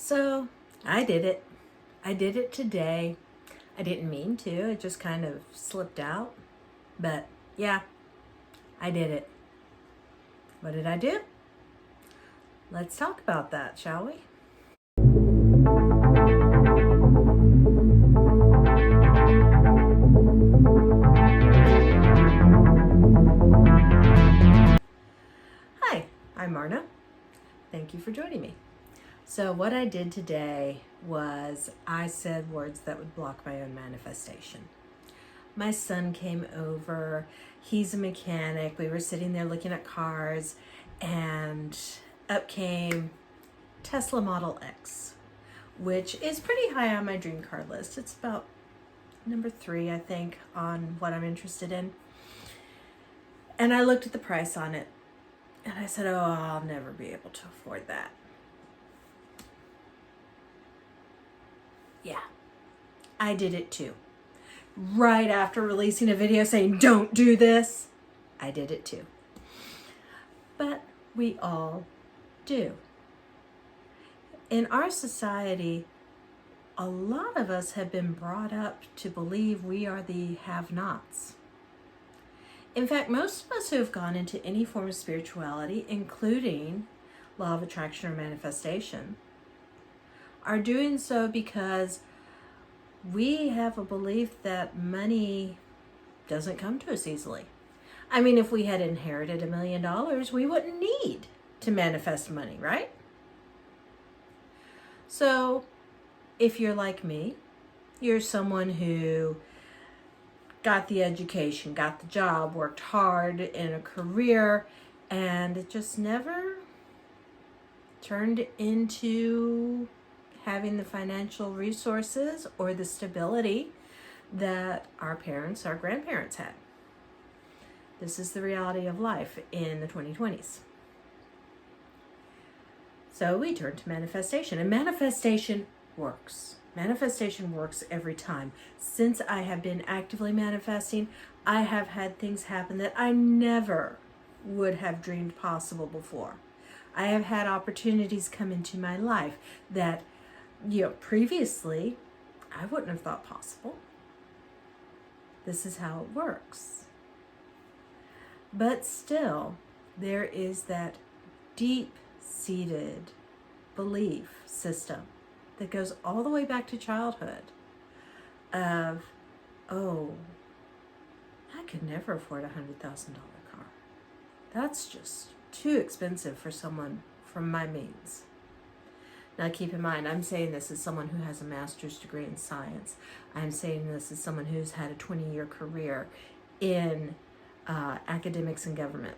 So I did it. I did it today. I didn't mean to. It just kind of slipped out. But yeah, I did it. What did I do? Let's talk about that, shall we? Hi, I'm Marna. Thank you for joining me. So what I did today was I said words that would block my own manifestation. My son came over. He's a mechanic. We were sitting there looking at cars, and up came Tesla Model X, which is pretty high on my dream car list. It's about number 3, I think, on what I'm interested in. And I looked at the price on it, and I said, oh, I'll never be able to afford that. Yeah, I did it too. Right after releasing a video saying, don't do this, I did it too. But we all do. In our society, a lot of us have been brought up to believe we are the have-nots. In fact, most of us who have gone into any form of spirituality, including law of attraction or manifestation, are doing so because we have a belief that money doesn't come to us easily. I mean, if we had inherited $1 million, we wouldn't need to manifest money, right? So if you're like me, you're someone who got the education, got the job, worked hard in a career, and it just never turned into having the financial resources or the stability that our parents, our grandparents had. This is the reality of life in the 2020s. So we turn to manifestation, and manifestation works. Manifestation works every time. Since I have been actively manifesting, I have had things happen that I never would have dreamed possible before. I have had opportunities come into my life that, previously I wouldn't have thought possible. This is how it works. But still, there is that deep-seated belief system that goes all the way back to childhood of, oh, I could never afford a $100,000 car. That's just too expensive for someone from my means. Now keep in mind, I'm saying this as someone who has a master's degree in science. I'm saying this as someone who's had a 20-year career in academics and government,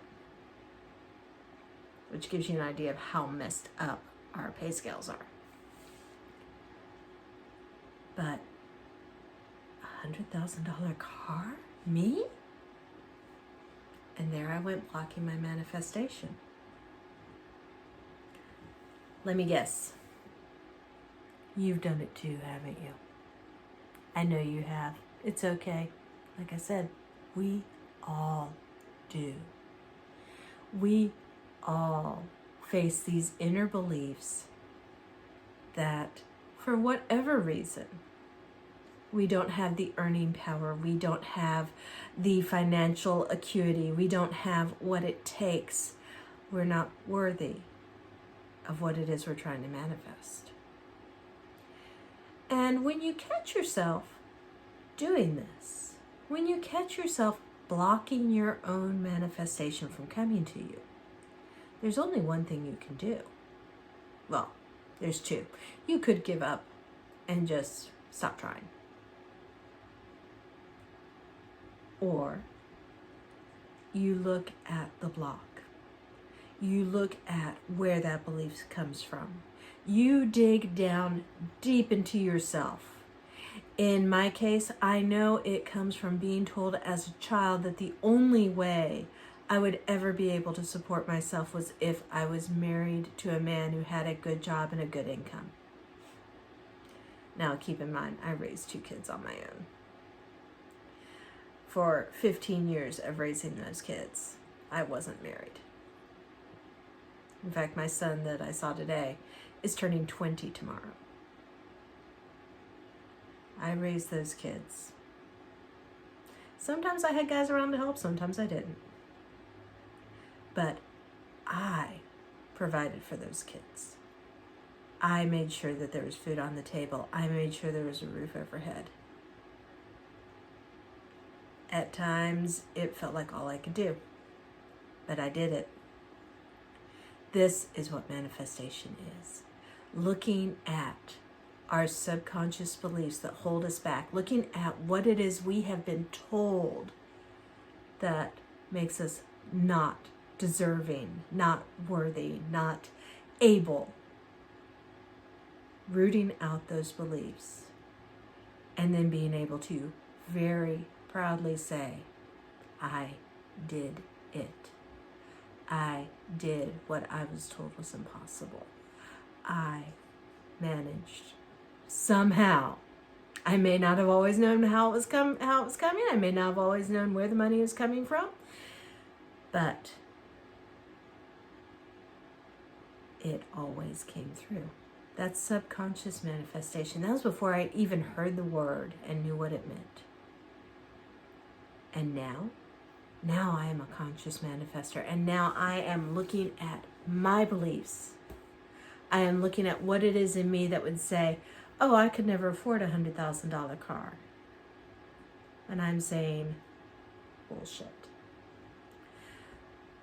which gives you an idea of how messed up our pay scales are. But a $100,000 car? Me? And there I went blocking my manifestation. Let me guess. You've done it too, haven't you? I know you have. It's okay. Like I said, we all do. We all face these inner beliefs that, for whatever reason, we don't have the earning power, we don't have the financial acuity, we don't have what it takes. We're not worthy of what it is we're trying to manifest. And when you catch yourself doing this, when you catch yourself blocking your own manifestation from coming to you, there's only one thing you can do. Well, there's two. You could give up and just stop trying. Or you look at the block. You look at where that belief comes from. You dig down deep into yourself. In my case, I know it comes from being told as a child that the only way I would ever be able to support myself was if I was married to a man who had a good job and a good income. Now, keep in mind, I raised 2 kids on my own. For 15 years of raising those kids, I wasn't married. In fact, my son that I saw today is turning 20 tomorrow. I raised those kids. Sometimes I had guys around to help, sometimes I didn't. But I provided for those kids. I made sure that there was food on the table. I made sure there was a roof overhead. At times, it felt like all I could do, but I did it. This is what manifestation is. Looking at our subconscious beliefs that hold us back, looking at what it is we have been told that makes us not deserving, not worthy, not able. Rooting out those beliefs and then being able to very proudly say, I did it. I did what I was told was impossible. I managed. Somehow, I may not have always known how it was coming. I may not have always known where the money was coming from, but it always came through. That's subconscious manifestation. That was before I even heard the word and knew what it meant. And now I am a conscious manifester. And now I am looking at my beliefs. I am looking at what it is in me that would say, oh, I could never afford a $100,000 car. And I'm saying, bullshit.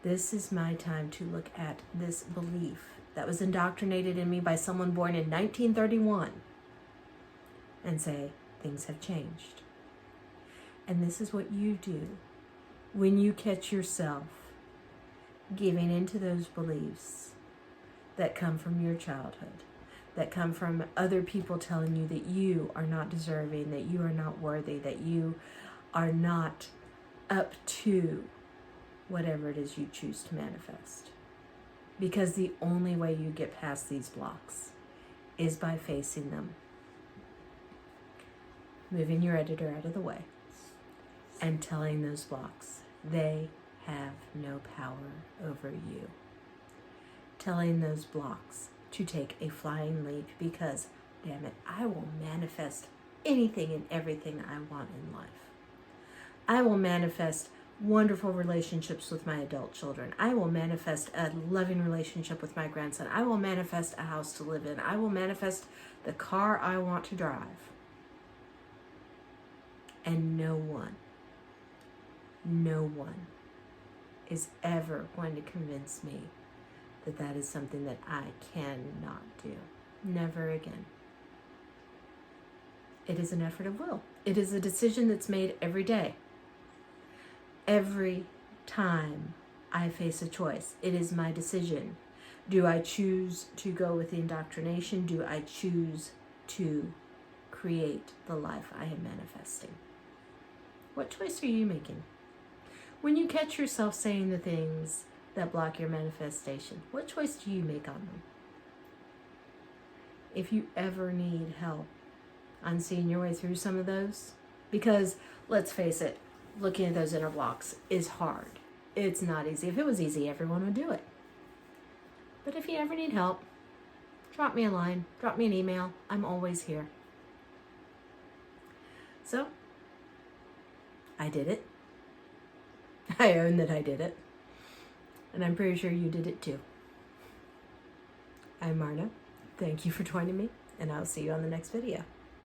This is my time to look at this belief that was indoctrinated in me by someone born in 1931 and say, things have changed. And this is what you do when you catch yourself giving into those beliefs that come from your childhood, that come from other people telling you that you are not deserving, that you are not worthy, that you are not up to whatever it is you choose to manifest. Because the only way you get past these blocks is by facing them, moving your editor out of the way, and telling those blocks they have no power over you. Telling those blocks to take a flying leap because, damn it, I will manifest anything and everything I want in life. I will manifest wonderful relationships with my adult children. I will manifest a loving relationship with my grandson. I will manifest a house to live in. I will manifest the car I want to drive. And no one is ever going to convince me that that is something that I cannot do. Never again. It is an effort of will. It is a decision that's made every day. Every time I face a choice, it is my decision. Do I choose to go with the indoctrination? Do I choose to create the life I am manifesting? What choice are you making? When you catch yourself saying the things that block your manifestation, what choice do you make on them? If you ever need help on seeing your way through some of those, because let's face it, looking at those inner blocks is hard. It's not easy. If it was easy, everyone would do it. But if you ever need help, drop me a line, drop me an email. I'm always here. So, I did it. I own that I did it. And I'm pretty sure you did it too. I'm Marna. Thank you for joining me, and I'll see you on the next video.